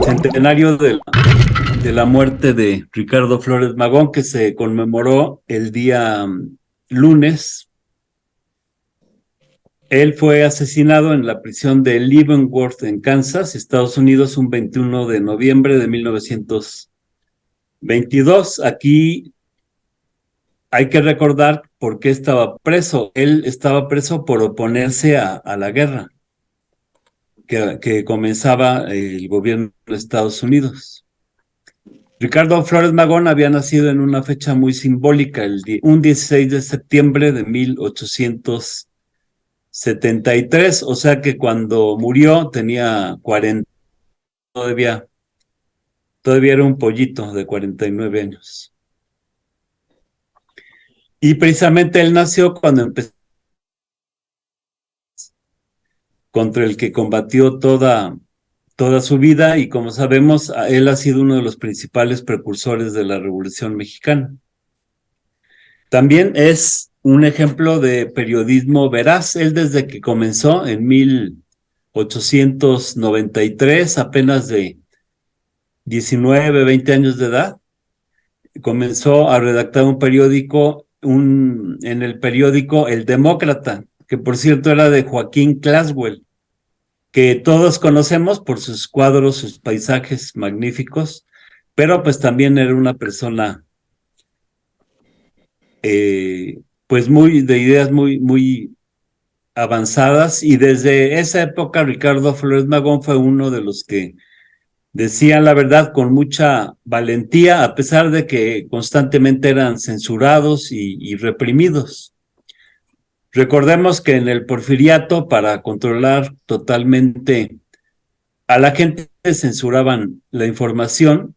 centenario de la muerte de Ricardo Flores Magón, que se conmemoró el día lunes. Él fue asesinado en la prisión de Leavenworth, en Kansas, Estados Unidos, un 21 de noviembre de 1922. Aquí hay que recordar por qué estaba preso. Él estaba preso por oponerse a la guerra que comenzaba el gobierno de Estados Unidos. Ricardo Flores Magón había nacido en una fecha muy simbólica, un 16 de septiembre de 1873, o sea que cuando murió tenía 40, todavía era un pollito de 49 años. Y precisamente él nació cuando empezó contra el que combatió toda su vida, y como sabemos, él ha sido uno de los principales precursores de la Revolución Mexicana. También es un ejemplo de periodismo veraz. Él, desde que comenzó en 1893, apenas de 19, 20 años de edad, comenzó a redactar un periódico, en el periódico El Demócrata, que por cierto era de Joaquín Claswell, que todos conocemos por sus cuadros, sus paisajes magníficos, pero pues también era una persona pues de ideas muy avanzadas, y desde esa época Ricardo Flores Magón fue uno de los que decían la verdad con mucha valentía, a pesar de que constantemente eran censurados y reprimidos. Recordemos que en el Porfiriato, para controlar totalmente a la gente, censuraban la información,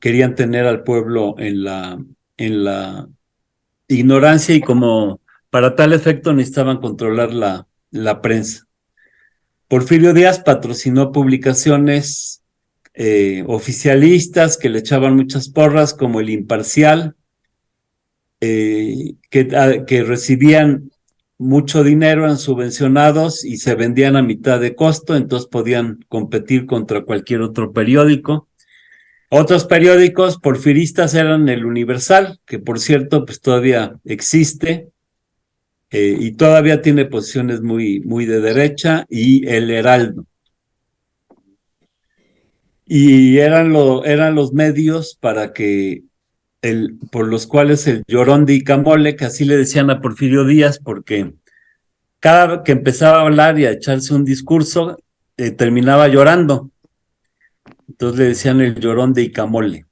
querían tener al pueblo en la ignorancia, y como para tal efecto necesitaban controlar la prensa. Porfirio Díaz patrocinó publicaciones oficialistas que le echaban muchas porras, como El Imparcial, que recibían mucho dinero, eran subvencionados y se vendían a mitad de costo, entonces podían competir contra cualquier otro periódico. Otros periódicos porfiristas eran El Universal, que por cierto pues todavía existe, y todavía tiene posiciones muy de derecha, y El Heraldo. Y eran los medios por los cuales el Llorón de Icamole, que así le decían a Porfirio Díaz, porque cada que empezaba a hablar y a echarse un discurso, terminaba llorando. Entonces le decían el Llorón de Icamole.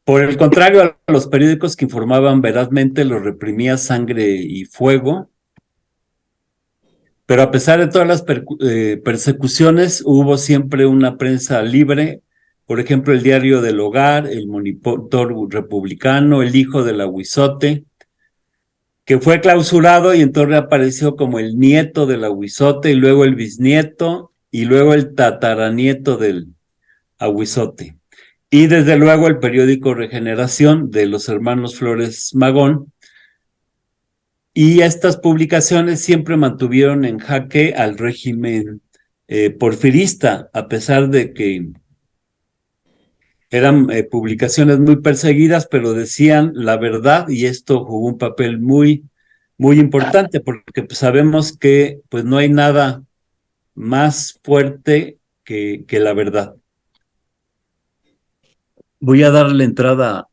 Por el contrario, a los periódicos que informaban verazmente los reprimía Sangre y Fuego. Pero a pesar de todas las persecuciones, hubo siempre una prensa libre. Por ejemplo, el Diario del Hogar, el Monitor Republicano, El Hijo del Aguizote, que fue clausurado y entonces reapareció como el nieto del Aguizote, y luego el bisnieto, y luego el tataranieto del Aguizote. Y desde luego el periódico Regeneración, de los hermanos Flores Magón. Y estas publicaciones siempre mantuvieron en jaque al régimen porfirista, a pesar de que eran publicaciones muy perseguidas, pero decían la verdad, y esto jugó un papel muy importante, porque pues, sabemos que pues no hay nada más fuerte que la verdad. Voy a darle entrada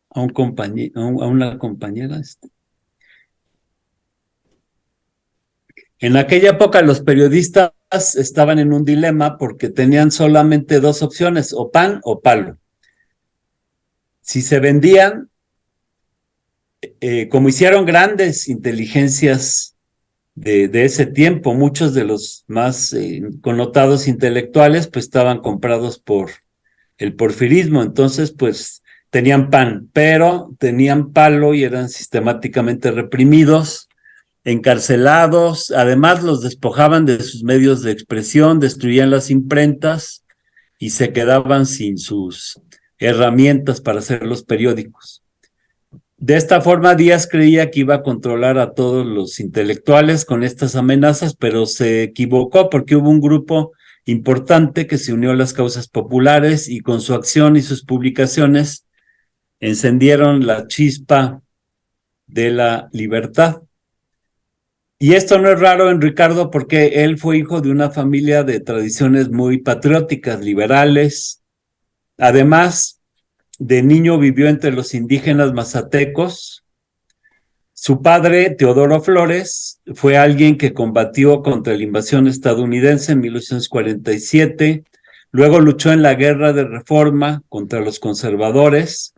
a un compañero, a una compañera. En aquella época los periodistas estaban en un dilema, porque tenían solamente dos opciones: o pan o palo. Si se vendían, como hicieron grandes inteligencias de ese tiempo, muchos de los más connotados intelectuales pues estaban comprados por el porfirismo, entonces pues tenían pan, pero tenían palo y eran sistemáticamente reprimidos, encarcelados. Además los despojaban de sus medios de expresión, destruían las imprentas y se quedaban sin sus herramientas para hacer los periódicos. De esta forma, Díaz creía que iba a controlar a todos los intelectuales con estas amenazas, pero se equivocó porque hubo un grupo importante que se unió a las causas populares y con su acción y sus publicaciones encendieron la chispa de la libertad. Y esto no es raro en Ricardo porque él fue hijo de una familia de tradiciones muy patrióticas, liberales. Además, de niño vivió entre los indígenas mazatecos. Su padre, Teodoro Flores, fue alguien que combatió contra la invasión estadounidense en 1847, luego luchó en la Guerra de Reforma contra los conservadores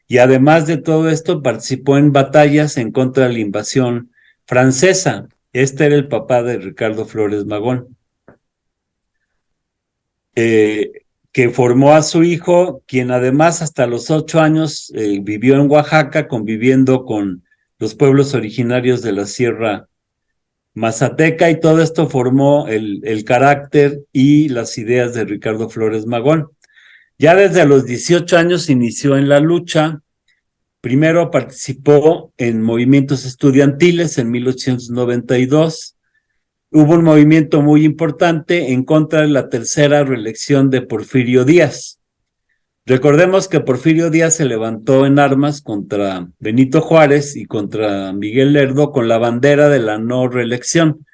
y además de todo esto participó en batallas en contra de la invasión francesa. Este era el papá de Ricardo Flores Magón, que formó a su hijo, quien además hasta los 8 años vivió en Oaxaca, conviviendo con los pueblos originarios de la Sierra Mazateca, y todo esto formó el carácter y las ideas de Ricardo Flores Magón. Ya desde los 18 años inició en la lucha. Primero participó en movimientos estudiantiles en 1892. Hubo un movimiento muy importante en contra de la tercera reelección de Porfirio Díaz. Recordemos que Porfirio Díaz se levantó en armas contra Benito Juárez y contra Miguel Lerdo con la bandera de la no reelección,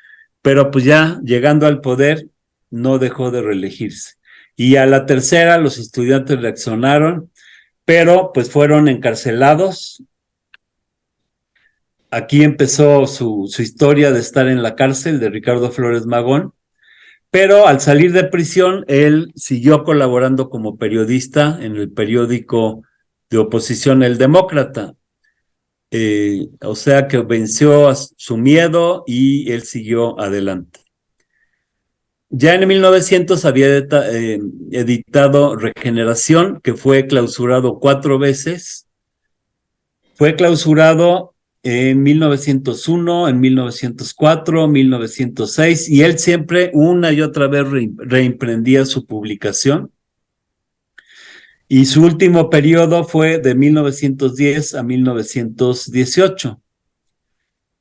pero pues ya llegando al poder no dejó de reelegirse. Y a la tercera los estudiantes reaccionaron, pero pues fueron encarcelados. Aquí empezó su historia de estar en la cárcel de Ricardo Flores Magón, pero al salir de prisión, él siguió colaborando como periodista en el periódico de oposición El Demócrata. O sea que venció a su miedo y él siguió adelante. Ya en 1900 había editado Regeneración, que fue clausurado 4 veces. Fue clausurado en 1901, en 1904, 1906, y él siempre una y otra vez reemprendía su publicación. Y su último periodo fue de 1910 a 1918.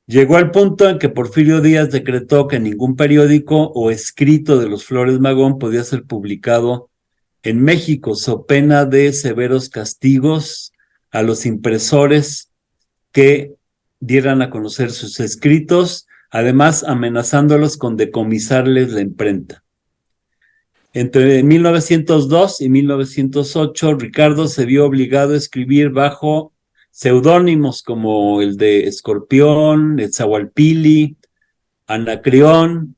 Llegó al punto en que Porfirio Díaz decretó que ningún periódico o escrito de los Flores Magón podía ser publicado en México, so pena de severos castigos a los impresores que dieran a conocer sus escritos, además amenazándolos con decomisarles la imprenta. Entre 1902 y 1908, Ricardo se vio obligado a escribir bajo seudónimos como el de Escorpión, Netzahualpili, Anacreón,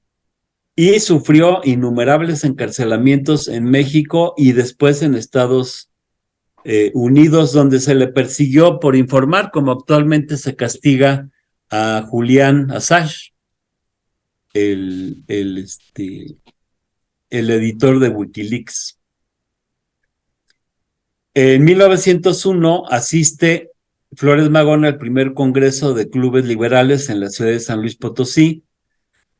y sufrió innumerables encarcelamientos en México y después en Estados Unidos, donde se le persiguió por informar, como actualmente se castiga a Julian Assange, el editor de Wikileaks. En 1901 asiste Flores Magón al primer congreso de clubes liberales en la ciudad de San Luis Potosí,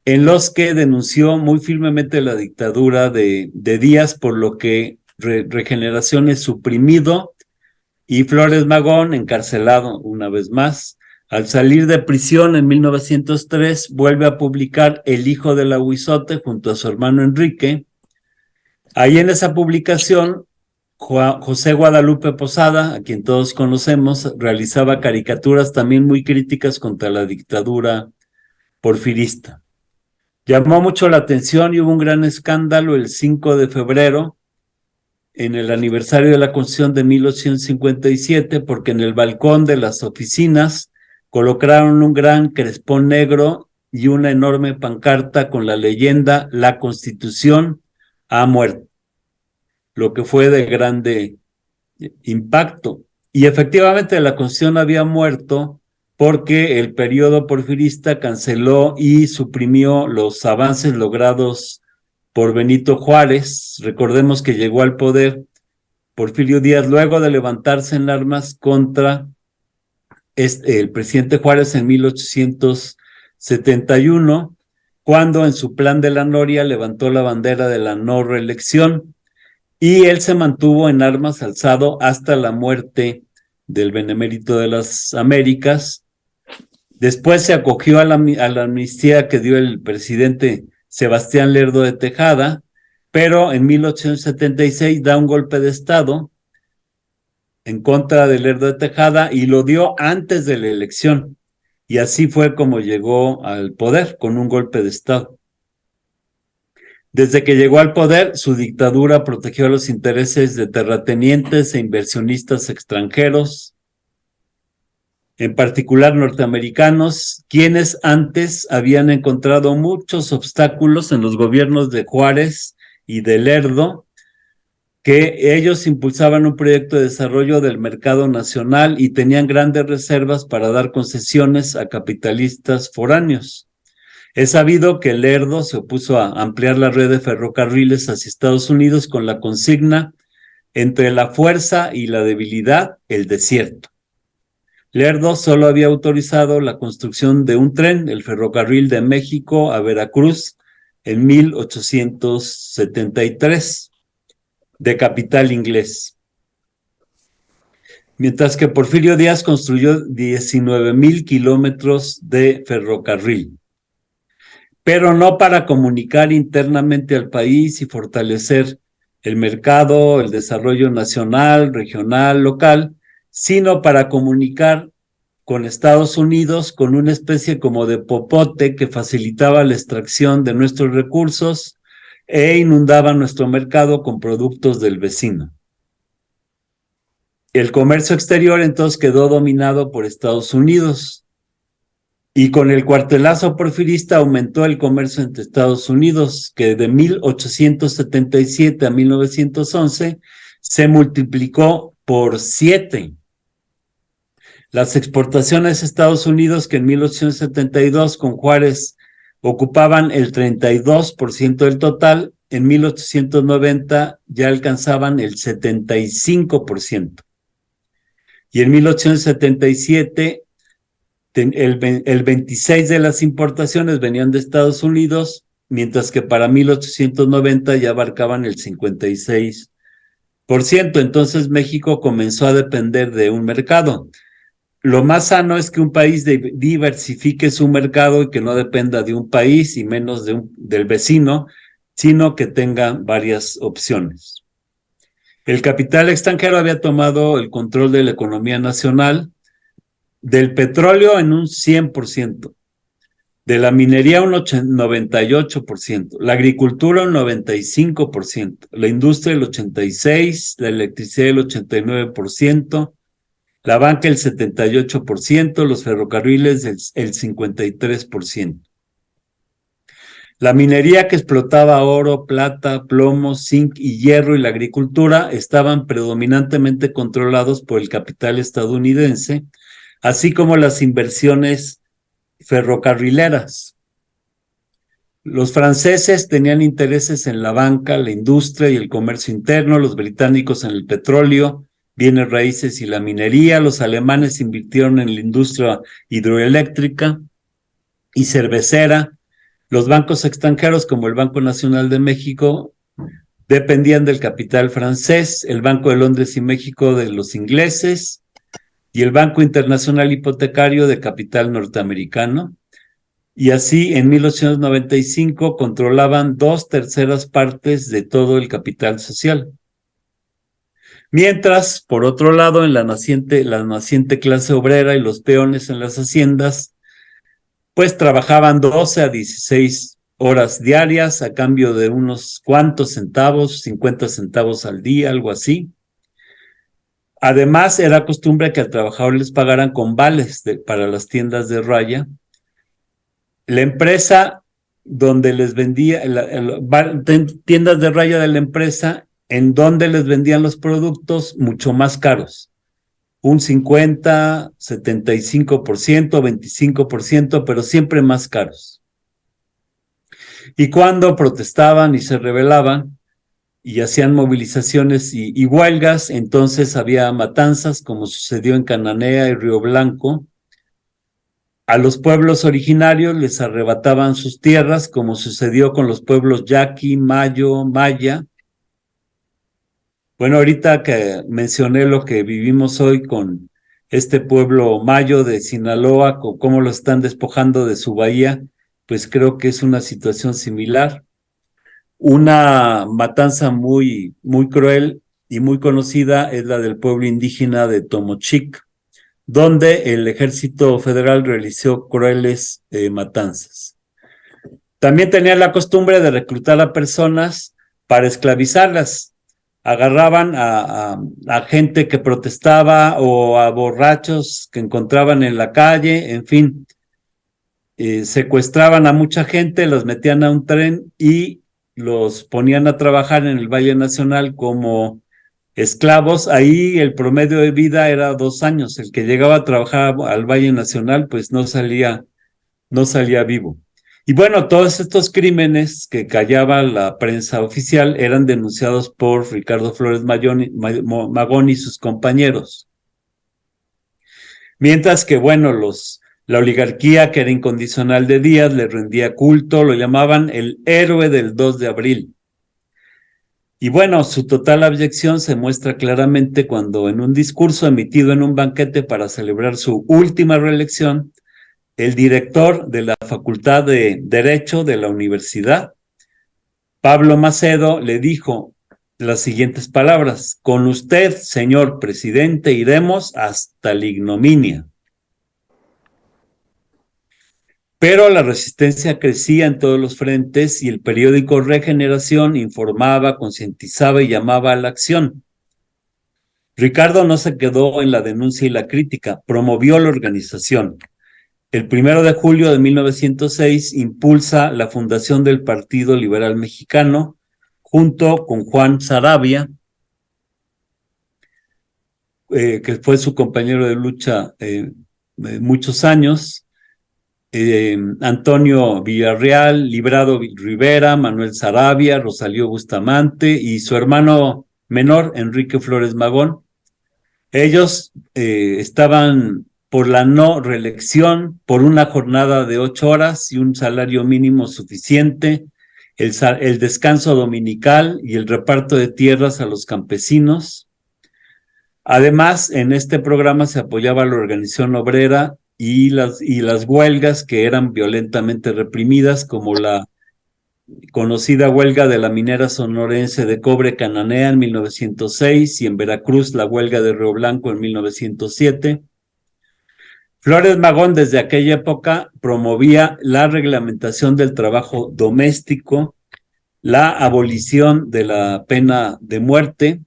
en los que denunció muy firmemente la dictadura de Díaz, por lo que Regeneración es suprimido y Flores Magón encarcelado una vez más. Al salir de prisión en 1903, vuelve a publicar El Hijo del Ahuizote junto a su hermano Enrique. Ahí en esa publicación, José Guadalupe Posada, a quien todos conocemos, realizaba caricaturas también muy críticas contra la dictadura porfirista. Llamó mucho la atención y hubo un gran escándalo el 5 de febrero, en el aniversario de la Constitución de 1857, porque en el balcón de las oficinas colocaron un gran crespón negro y una enorme pancarta con la leyenda "La Constitución ha muerto", lo que fue de grande impacto. Y efectivamente la Constitución había muerto porque el periodo porfirista canceló y suprimió los avances logrados por Benito Juárez. Recordemos que llegó al poder Porfirio Díaz luego de levantarse en armas contra el presidente Juárez en 1871, cuando en su plan de la Noria levantó la bandera de la no reelección, y él se mantuvo en armas alzado hasta la muerte del Benemérito de las Américas. Después se acogió a la amnistía que dio el presidente Sebastián Lerdo de Tejada, pero en 1876 da un golpe de Estado en contra de Lerdo de Tejada y lo dio antes de la elección. Y así fue como llegó al poder, con un golpe de Estado. Desde que llegó al poder, su dictadura protegió los intereses de terratenientes e inversionistas extranjeros, en particular norteamericanos, quienes antes habían encontrado muchos obstáculos en los gobiernos de Juárez y de Lerdo, que ellos impulsaban un proyecto de desarrollo del mercado nacional y tenían grandes reservas para dar concesiones a capitalistas foráneos. Es sabido que Lerdo se opuso a ampliar la red de ferrocarriles hacia Estados Unidos con la consigna: entre la fuerza y la debilidad, el desierto. Lerdo solo había autorizado la construcción de un tren, el ferrocarril de México a Veracruz, en 1873, de capital inglés. Mientras que Porfirio Díaz construyó 19,000 kilómetros de ferrocarril, pero no para comunicar internamente al país y fortalecer el mercado, el desarrollo nacional, regional, local, sino para comunicar con Estados Unidos con una especie como de popote que facilitaba la extracción de nuestros recursos e inundaba nuestro mercado con productos del vecino. El comercio exterior entonces quedó dominado por Estados Unidos, y con el cuartelazo porfirista aumentó el comercio entre Estados Unidos, que de 1877 a 1911 se multiplicó por 7. Las exportaciones a Estados Unidos, que en 1872 con Juárez ocupaban el 32% del total, en 1890 ya alcanzaban el 75%. Y en 1877 el 26 de las importaciones venían de Estados Unidos, mientras que para 1890 ya abarcaban el 56%. Entonces México comenzó a depender de un mercado. Lo más sano es que un país diversifique su mercado y que no dependa de un país y menos del vecino, sino que tenga varias opciones. El capital extranjero había tomado el control de la economía nacional, del petróleo en un 100%, de la minería un 98%, la agricultura un 95%, la industria el 86%, la electricidad el 89%, la banca el 78%, los ferrocarriles el 53%. La minería, que explotaba oro, plata, plomo, zinc y hierro, y la agricultura estaban predominantemente controlados por el capital estadounidense, así como las inversiones ferrocarrileras. Los franceses tenían intereses en la banca, la industria y el comercio interno, los británicos en el petróleo, bienes raíces y la minería, los alemanes invirtieron en la industria hidroeléctrica y cervecera, los bancos extranjeros como el Banco Nacional de México dependían del capital francés, el Banco de Londres y México de los ingleses, y el Banco Internacional Hipotecario de capital norteamericano, y así en 1895 controlaban 2/3 partes de todo el capital social. Mientras, por otro lado, en la naciente clase obrera y los peones en las haciendas, pues trabajaban 12 a 16 horas diarias a cambio de unos cuantos centavos, 50 centavos al día, algo así. Además, era costumbre que al trabajador les pagaran con vales para las tiendas de raya. La empresa donde les vendía, tiendas de raya de la empresa, en donde les vendían los productos mucho más caros. Un 50, 75%, 25%, pero siempre más caros. Y cuando protestaban y se rebelaban, y hacían movilizaciones y huelgas, entonces había matanzas, como sucedió en Cananea y Río Blanco. A los pueblos originarios les arrebataban sus tierras, como sucedió con los pueblos yaqui, mayo, maya. Bueno, ahorita que mencioné lo que vivimos hoy con este pueblo mayo de Sinaloa, cómo lo están despojando de su bahía, pues creo que es una situación similar. Una matanza muy, muy cruel y muy conocida es la del pueblo indígena de Tomochic, donde el ejército federal realizó crueles matanzas. También tenían la costumbre de reclutar a personas para esclavizarlas. Agarraban a gente que protestaba o a borrachos que encontraban en la calle, en fin, secuestraban a mucha gente, los metían a un tren y los ponían a trabajar en el Valle Nacional como esclavos. Ahí el promedio de vida era 2 años. El que llegaba a trabajar al Valle Nacional, pues no salía vivo. Y bueno, todos estos crímenes que callaba la prensa oficial eran denunciados por Ricardo Flores Magón y sus compañeros. Mientras que, bueno, la oligarquía, que era incondicional de Díaz, le rendía culto, lo llamaban el héroe del 2 de abril. Y bueno, su total abyección se muestra claramente cuando en un discurso emitido en un banquete para celebrar su última reelección, el director de la Facultad de Derecho de la universidad, Pablo Macedo, le dijo las siguientes palabras: con usted, señor presidente, iremos hasta la ignominia. Pero la resistencia crecía en todos los frentes y el periódico Regeneración informaba, concientizaba y llamaba a la acción. Ricardo no se quedó en la denuncia y la crítica, promovió la organización. El 1 de julio de 1906 impulsa la fundación del Partido Liberal Mexicano junto con Juan Saravia, que fue su compañero de lucha muchos años, Antonio Villarreal, Librado Rivera, Manuel Saravia, Rosalío Bustamante y su hermano menor, Enrique Flores Magón. Ellos estaban por la no reelección, por una jornada de 8 horas y un salario mínimo suficiente, el descanso dominical y el reparto de tierras a los campesinos. Además, en este programa se apoyaba a la organización obrera y las huelgas que eran violentamente reprimidas, como la conocida huelga de la minera sonorense de cobre Cananea en 1906 y en Veracruz la huelga de Río Blanco en 1907. Flores Magón desde aquella época promovía la reglamentación del trabajo doméstico, la abolición de la pena de muerte,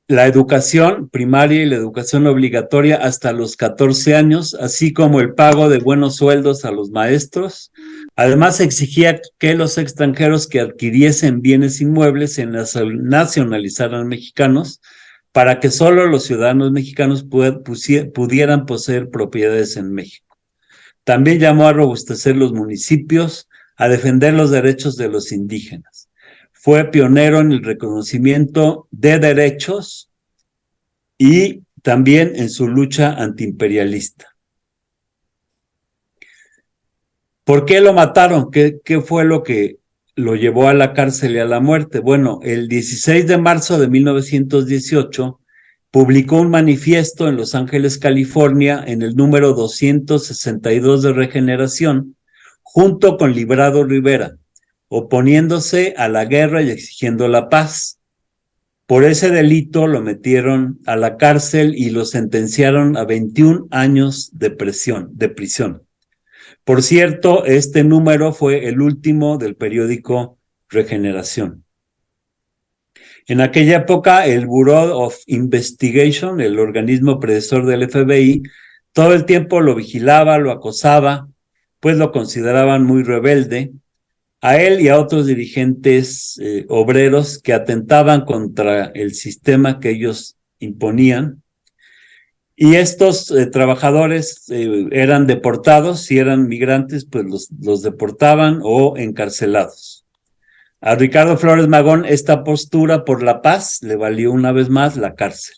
la educación primaria y la educación obligatoria hasta los 14 años, así como el pago de buenos sueldos a los maestros. Además, exigía que los extranjeros que adquiriesen bienes inmuebles se nacionalizaran mexicanos para que solo los ciudadanos mexicanos pudieran poseer propiedades en México. También llamó a robustecer los municipios, a defender los derechos de los indígenas. Fue pionero en el reconocimiento de derechos y también en su lucha antiimperialista. ¿Por qué lo mataron? ¿Qué fue lo que lo llevó a la cárcel y a la muerte? Bueno, el 16 de marzo de 1918 publicó un manifiesto en Los Ángeles, California, en el número 262 de Regeneración, junto con Librado Rivera, oponiéndose a la guerra y exigiendo la paz. Por ese delito lo metieron a la cárcel y lo sentenciaron a 21 años de prisión. Por cierto, este número fue el último del periódico Regeneración. En aquella época, el Bureau of Investigation, el organismo predecesor del FBI, todo el tiempo lo vigilaba, lo acosaba, pues lo consideraban muy rebelde, a él y a otros dirigentes obreros que atentaban contra el sistema que ellos imponían. Y estos trabajadores eran deportados, si eran migrantes, pues los deportaban o encarcelados. A Ricardo Flores Magón esta postura por la paz le valió una vez más la cárcel.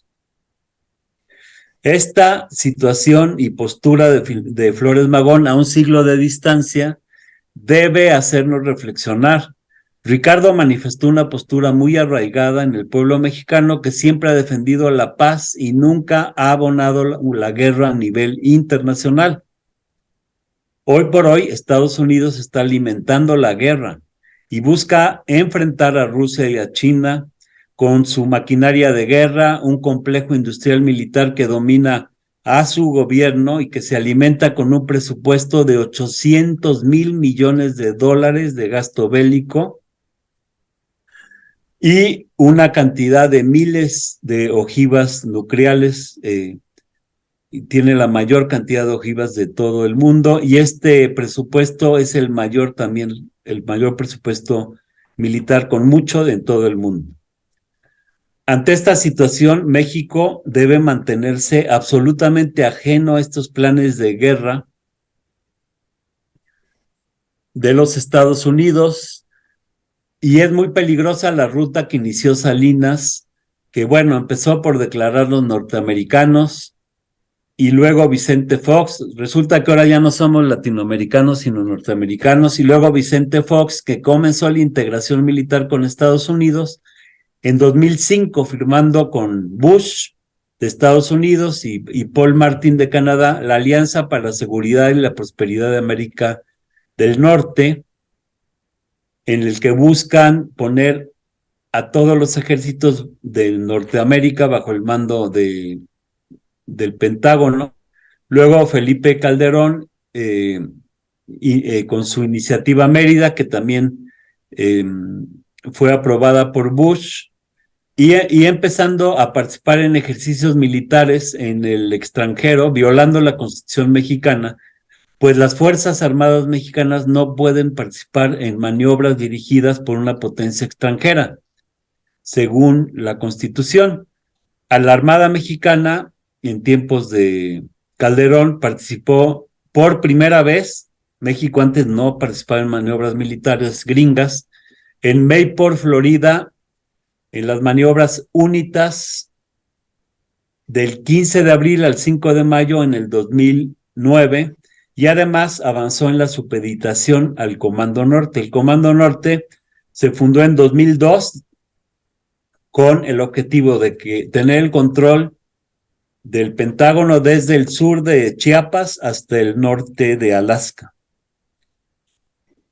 Esta situación y postura de Flores Magón a un siglo de distancia debe hacernos reflexionar Ricardo manifestó una postura muy arraigada en el pueblo mexicano que siempre ha defendido la paz y nunca ha abonado la guerra a nivel internacional. Hoy por hoy, Estados Unidos está alimentando la guerra y busca enfrentar a Rusia y a China con su maquinaria de guerra, un complejo industrial militar que domina a su gobierno y que se alimenta con un presupuesto de 800,000 millones de dólares de gasto bélico y una cantidad de miles de ojivas nucleares. Tiene la mayor cantidad de ojivas de todo el mundo y este presupuesto es el mayor también, el mayor presupuesto militar con mucho en todo el mundo. Ante esta situación, México debe mantenerse absolutamente ajeno a estos planes de guerra de los Estados Unidos y es muy peligrosa la ruta que inició Salinas, que bueno, empezó por declarar los norteamericanos y luego Vicente Fox. Resulta que ahora ya no somos latinoamericanos sino norteamericanos, y luego Vicente Fox, que comenzó la integración militar con Estados Unidos en 2005, firmando con Bush de Estados Unidos y Paul Martin de Canadá la Alianza para la Seguridad y la Prosperidad de América del Norte, en el que buscan poner a todos los ejércitos de Norteamérica bajo el mando del Pentágono. Luego Felipe Calderón, con su iniciativa Mérida, que también fue aprobada por Bush, y empezando a participar en ejercicios militares en el extranjero, violando la Constitución mexicana, pues las Fuerzas Armadas mexicanas no pueden participar en maniobras dirigidas por una potencia extranjera, según la Constitución. A la Armada mexicana, en tiempos de Calderón, participó por primera vez. México antes no participaba en maniobras militares gringas. En Mayport, Florida, en las maniobras UNITAS del 15 de abril al 5 de mayo en el 2009, y además avanzó en la supeditación al Comando Norte. El Comando Norte se fundó en 2002 con el objetivo de tener el control del Pentágono desde el sur de Chiapas hasta el norte de Alaska.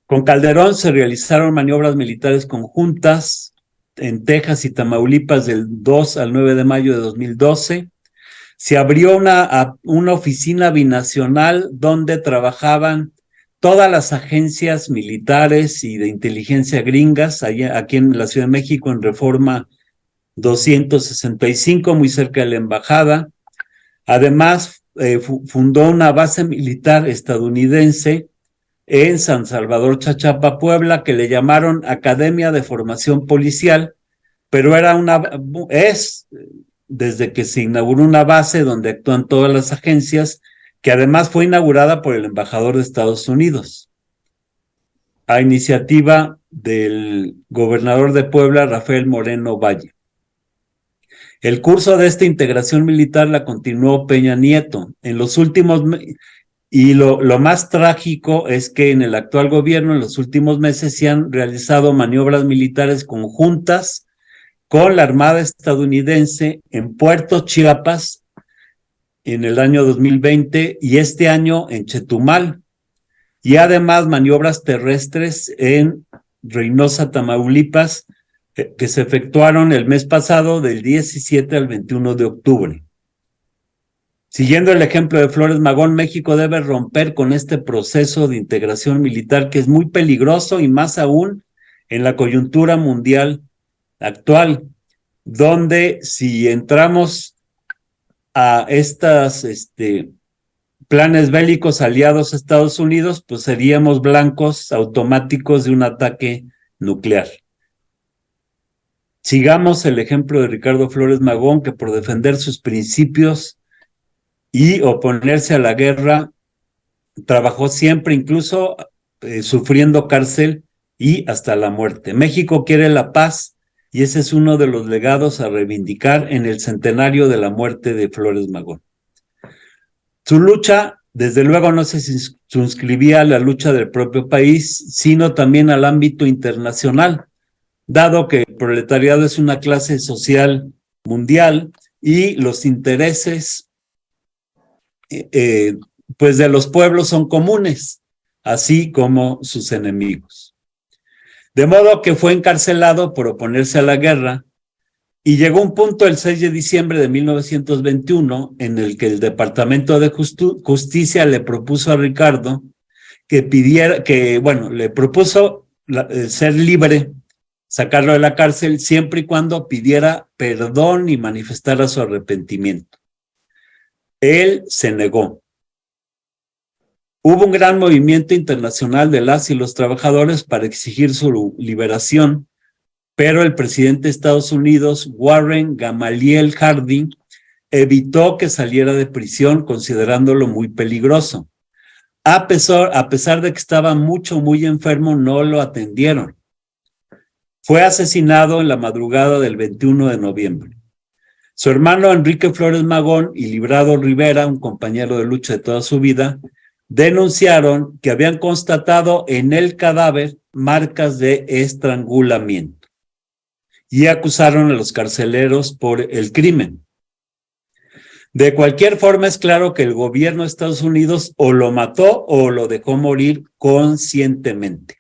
Con Calderón se realizaron maniobras militares conjuntas en Texas y Tamaulipas del 2 al 9 de mayo de 2012. Se abrió una oficina binacional donde trabajaban todas las agencias militares y de inteligencia gringas, aquí en la Ciudad de México, en Reforma 265, muy cerca de la embajada. Además, fundó una base militar estadounidense en San Salvador, Chachapa, Puebla, que le llamaron Academia de Formación Policial, pero es desde que se inauguró una base donde actúan todas las agencias, que además fue inaugurada por el embajador de Estados Unidos, a iniciativa del gobernador de Puebla, Rafael Moreno Valle. El curso de esta integración militar la continuó Peña Nieto. En los últimos y lo más trágico es que en el actual gobierno, en los últimos meses, se han realizado maniobras militares conjuntas con la Armada estadounidense en Puerto Chiapas en el año 2020 y este año en Chetumal, y además maniobras terrestres en Reynosa, Tamaulipas, que se efectuaron el mes pasado del 17 al 21 de octubre. Siguiendo el ejemplo de Flores Magón, México debe romper con este proceso de integración militar que es muy peligroso, y más aún en la coyuntura mundial actual, donde si entramos a estas planes bélicos aliados a Estados Unidos, pues seríamos blancos automáticos de un ataque nuclear. Sigamos el ejemplo de Ricardo Flores Magón, que por defender sus principios y oponerse a la guerra trabajó siempre, incluso sufriendo cárcel y hasta la muerte. México quiere la paz y ese es uno de los legados a reivindicar en el centenario de la muerte de Flores Magón. Su lucha desde luego no se circunscribía a la lucha del propio país, sino también al ámbito internacional, dado que el proletariado es una clase social mundial y los intereses pues de los pueblos son comunes, así como sus enemigos. De modo que fue encarcelado por oponerse a la guerra y llegó un punto el 6 de diciembre de 1921 en el que el Departamento de Justicia le propuso a Ricardo le propuso ser libre, sacarlo de la cárcel siempre y cuando pidiera perdón y manifestara su arrepentimiento. Él se negó. Hubo un gran movimiento internacional de las y los trabajadores para exigir su liberación, pero el presidente de Estados Unidos, Warren Gamaliel Harding, evitó que saliera de prisión considerándolo muy peligroso. A pesar de que estaba muy enfermo, no lo atendieron. Fue asesinado en la madrugada del 21 de noviembre. Su hermano Enrique Flores Magón y Librado Rivera, un compañero de lucha de toda su vida, denunciaron que habían constatado en el cadáver marcas de estrangulamiento y acusaron a los carceleros por el crimen. De cualquier forma, es claro que el gobierno de Estados Unidos o lo mató o lo dejó morir conscientemente.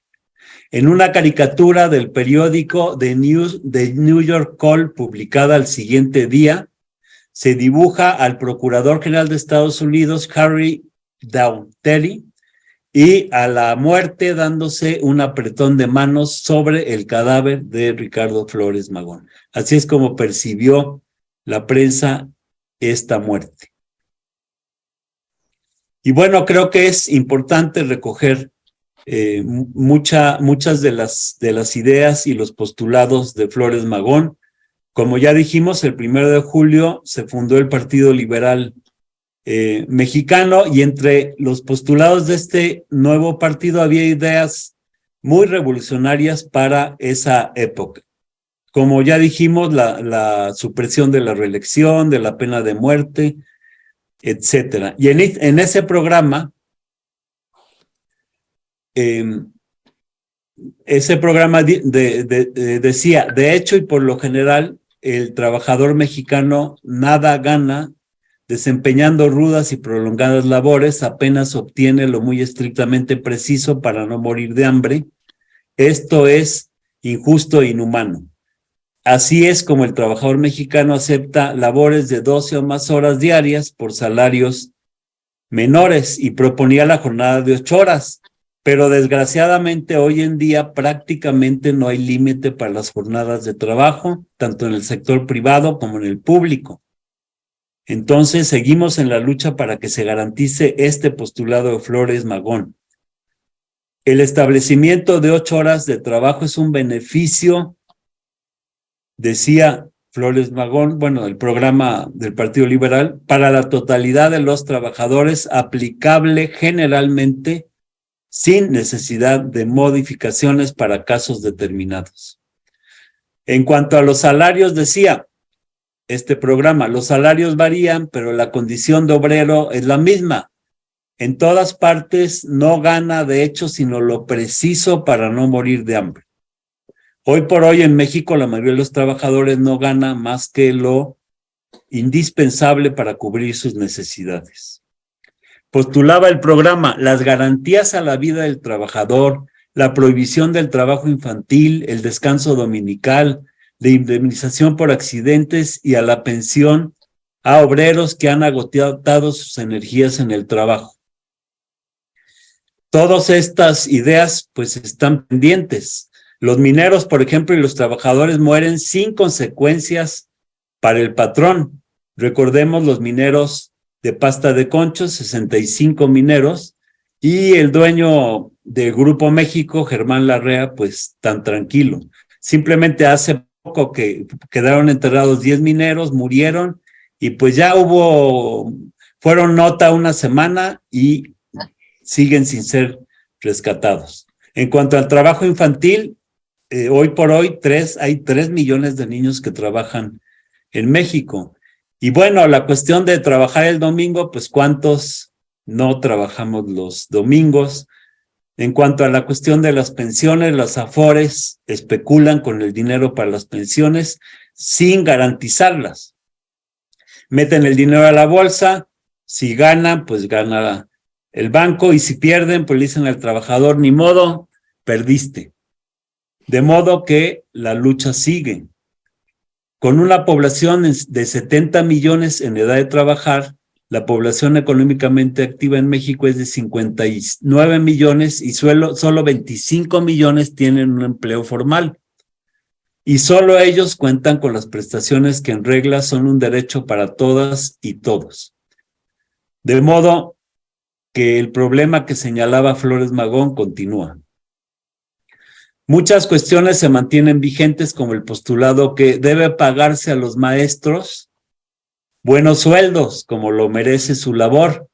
En una caricatura del periódico The New York Call, publicada al siguiente día, se dibuja al Procurador General de Estados Unidos, Harry Daughtry, y a la muerte dándose un apretón de manos sobre el cadáver de Ricardo Flores Magón. Así es como percibió la prensa esta muerte. Y bueno, creo que es importante recoger muchas de las ideas y los postulados de Flores Magón. Como ya dijimos, el 1 de julio se fundó el Partido Liberal Mexicano, y entre los postulados de este nuevo partido había ideas muy revolucionarias para esa época. Como ya dijimos, la supresión de la reelección, de la pena de muerte, etcétera. Y en ese programa, decía, de hecho y por lo general, el trabajador mexicano nada gana desempeñando rudas y prolongadas labores, apenas obtiene lo muy estrictamente preciso para no morir de hambre. Esto es injusto e inhumano. Así es como el trabajador mexicano acepta labores de 12 o más horas diarias por salarios menores y proponía la jornada de 8 horas. Pero desgraciadamente hoy en día prácticamente no hay límite para las jornadas de trabajo, tanto en el sector privado como en el público. Entonces seguimos en la lucha para que se garantice este postulado de Flores Magón. El establecimiento de 8 horas de trabajo es un beneficio, decía Flores Magón, el programa del Partido Liberal, para la totalidad de los trabajadores, aplicable generalmente sin necesidad de modificaciones para casos determinados. En cuanto a los salarios, decía este programa, los salarios varían, pero la condición de obrero es la misma. En todas partes no gana, de hecho, sino lo preciso para no morir de hambre. Hoy por hoy en México la mayoría de los trabajadores no gana más que lo indispensable para cubrir sus necesidades. Postulaba el programa las garantías a la vida del trabajador, la prohibición del trabajo infantil, el descanso dominical, de indemnización por accidentes y a la pensión a obreros que han agotado sus energías en el trabajo. Todas estas ideas pues están pendientes. Los mineros, por ejemplo, y los trabajadores mueren sin consecuencias para el patrón. Recordemos los mineros de Pasta de Conchos, 65 mineros, y el dueño del Grupo México, Germán Larrea, pues tan tranquilo. Simplemente hace poco que quedaron enterrados 10 mineros, murieron, y pues ya fueron nota una semana y siguen sin ser rescatados. En cuanto al trabajo infantil, hoy por hoy hay 3 millones de niños que trabajan en México. Y bueno, la cuestión de trabajar el domingo, pues ¿cuántos no trabajamos los domingos. En cuanto a la cuestión de las pensiones, las Afores especulan con el dinero para las pensiones sin garantizarlas. Meten el dinero a la bolsa, si ganan, pues gana el banco, y si pierden, pues le dicen al trabajador, ni modo, perdiste. De modo que la lucha sigue. Con una población de 70 millones en edad de trabajar, la económicamente activa en México es de 59 millones y solo 25 millones tienen un empleo formal. Y solo ellos cuentan con las prestaciones que en regla son un derecho para todas y todos. De modo que el problema que señalaba Flores Magón continúa. Muchas cuestiones se mantienen vigentes, como el postulado que debe pagarse a los maestros buenos sueldos, como lo merece su labor.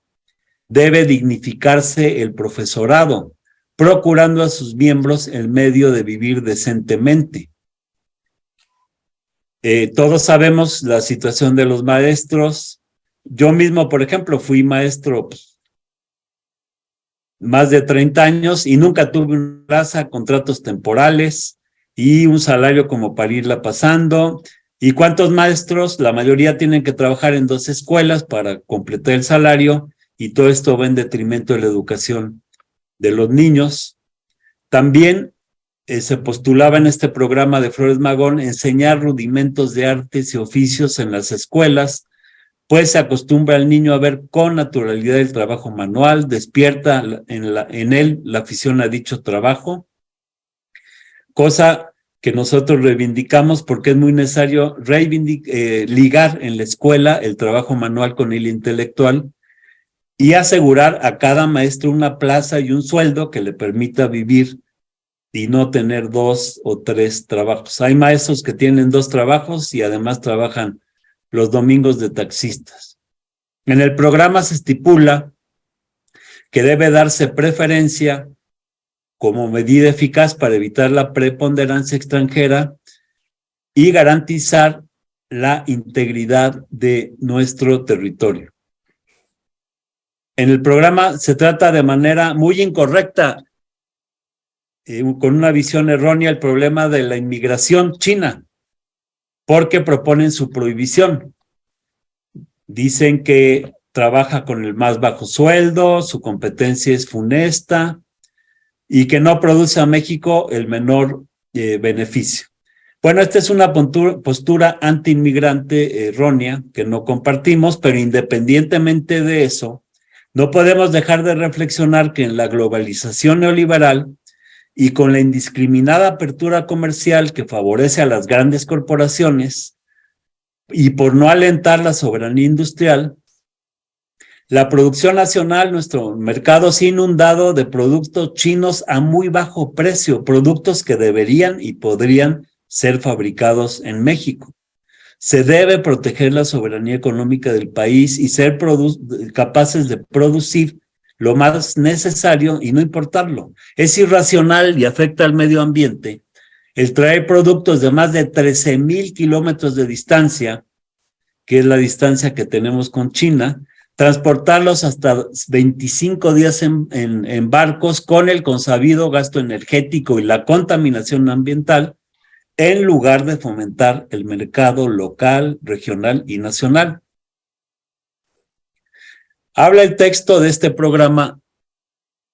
Debe dignificarse el profesorado, procurando a sus miembros el medio de vivir decentemente. Todos sabemos la situación de los maestros. Yo mismo, por ejemplo, fui maestro más de 30 años y nunca tuve una plaza, contratos temporales y un salario como para irla pasando. ¿Y cuántos maestros? La mayoría tienen que trabajar en 2 escuelas para completar el salario, y todo esto va en detrimento de la educación de los niños. También se postulaba en este programa de Flores Magón enseñar rudimentos de artes y oficios en las escuelas, pues se acostumbra al niño a ver con naturalidad el trabajo manual, despierta en él la afición a dicho trabajo, cosa que nosotros reivindicamos porque es muy necesario ligar en la escuela el trabajo manual con el intelectual y asegurar a cada maestro una plaza y un sueldo que le permita vivir y no tener 2 o 3 trabajos. Hay maestros que tienen 2 trabajos y además trabajan los domingos de taxistas. En el programa se estipula que debe darse preferencia como medida eficaz para evitar la preponderancia extranjera y garantizar la integridad de nuestro territorio. En el programa se trata de manera muy incorrecta, con una visión errónea, el problema de la inmigración china, porque proponen su prohibición. Dicen que trabaja con el más bajo sueldo, su competencia es funesta y que no produce a México el menor beneficio. Bueno, esta es una postura anti-inmigrante errónea que no compartimos, pero independientemente de eso, no podemos dejar de reflexionar que en la globalización neoliberal y con la indiscriminada apertura comercial que favorece a las grandes corporaciones y por no alentar la soberanía industrial, la producción nacional, nuestro mercado se ha inundado de productos chinos a muy bajo precio, productos que deberían y podrían ser fabricados en México. Se debe proteger la soberanía económica del país y ser capaces de producir lo más necesario y no importarlo. Es irracional y afecta al medio ambiente el traer productos de más de 13,000 kilómetros de distancia, que es la distancia que tenemos con China, transportarlos hasta 25 días en barcos con el consabido gasto energético y la contaminación ambiental, en lugar de fomentar el mercado local, regional y nacional. Habla el texto de este programa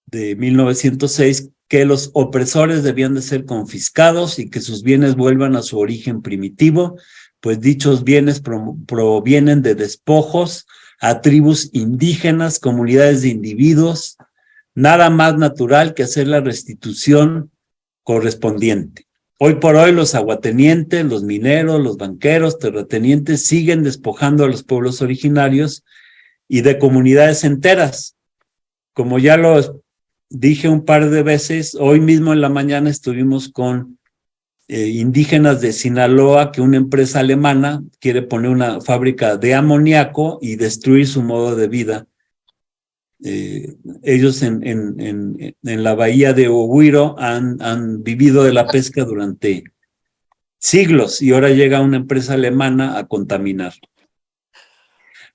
de 1906 que los opresores debían de ser confiscados y que sus bienes vuelvan a su origen primitivo, pues dichos bienes provienen de despojos a tribus indígenas, comunidades de individuos, nada más natural que hacer la restitución correspondiente. Hoy por hoy los aguatenientes, los mineros, los banqueros, terratenientes siguen despojando a los pueblos originarios y de comunidades enteras. Como ya lo dije un par de veces, hoy mismo en la mañana estuvimos con indígenas de Sinaloa, que una empresa alemana quiere poner una fábrica de amoníaco y destruir su modo de vida. Ellos en la bahía de Oguiro han vivido de la pesca durante siglos y ahora llega una empresa alemana a contaminar.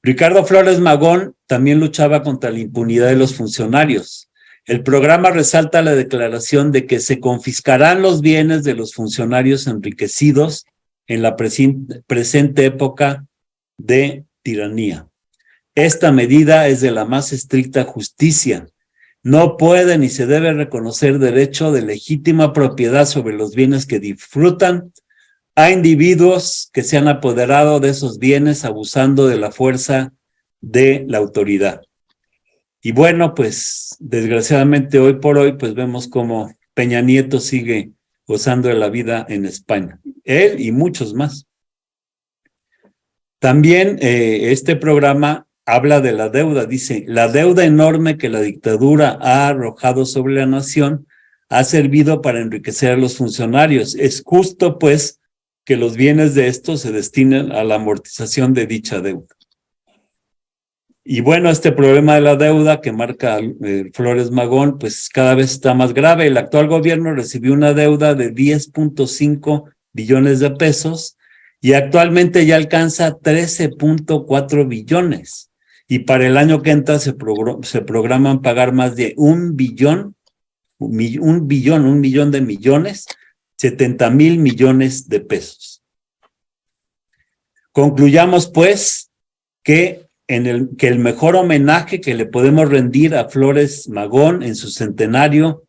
Ricardo Flores Magón también luchaba contra la impunidad de los funcionarios. El programa resalta la declaración de que se confiscarán los bienes de los funcionarios enriquecidos en la presente época de tiranía. Esta medida es de la más estricta justicia. No puede ni se debe reconocer derecho de legítima propiedad sobre los bienes que disfrutan a individuos que se han apoderado de esos bienes abusando de la fuerza de la autoridad. Y bueno, pues desgraciadamente hoy por hoy pues vemos cómo Peña Nieto sigue gozando de la vida en España. Él y muchos más. También este programa habla de la deuda, dice, la deuda enorme que la dictadura ha arrojado sobre la nación ha servido para enriquecer a los funcionarios. Es justo, pues, que los bienes de estos se destinen a la amortización de dicha deuda. Y bueno, este problema de la deuda que marca Flores Magón, pues cada vez está más grave. El actual gobierno recibió una deuda de 10.5 billones de pesos y actualmente ya alcanza 13.4 billones. Y para el año que entra se programan pagar más de un millón de millones, 70,000 millones de pesos. Concluyamos, pues, que el mejor homenaje que le podemos rendir a Flores Magón en su centenario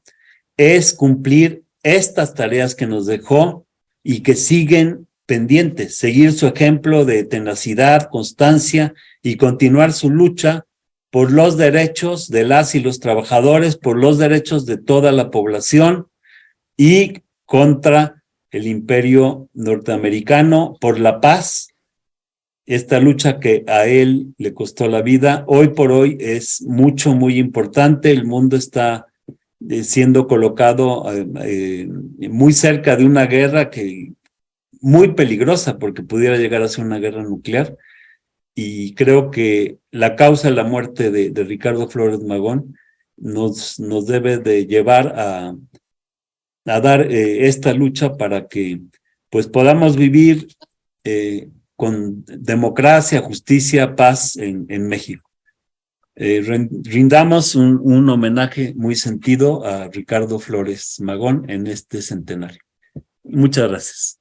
es cumplir estas tareas que nos dejó y que siguen pendientes, seguir su ejemplo de tenacidad, constancia y continuar su lucha por los derechos de las y los trabajadores, por los derechos de toda la población y contra el imperio norteamericano, por la paz. Esta lucha que a él le costó la vida, hoy por hoy es muy importante. El mundo está siendo colocado muy cerca de una guerra muy peligrosa porque pudiera llegar a ser una guerra nuclear. Y creo que la causa de la muerte de Ricardo Flores Magón nos debe de llevar a dar esta lucha para que pues podamos vivir con democracia, justicia, paz en México. Rindamos un homenaje muy sentido a Ricardo Flores Magón en este centenario. Muchas gracias.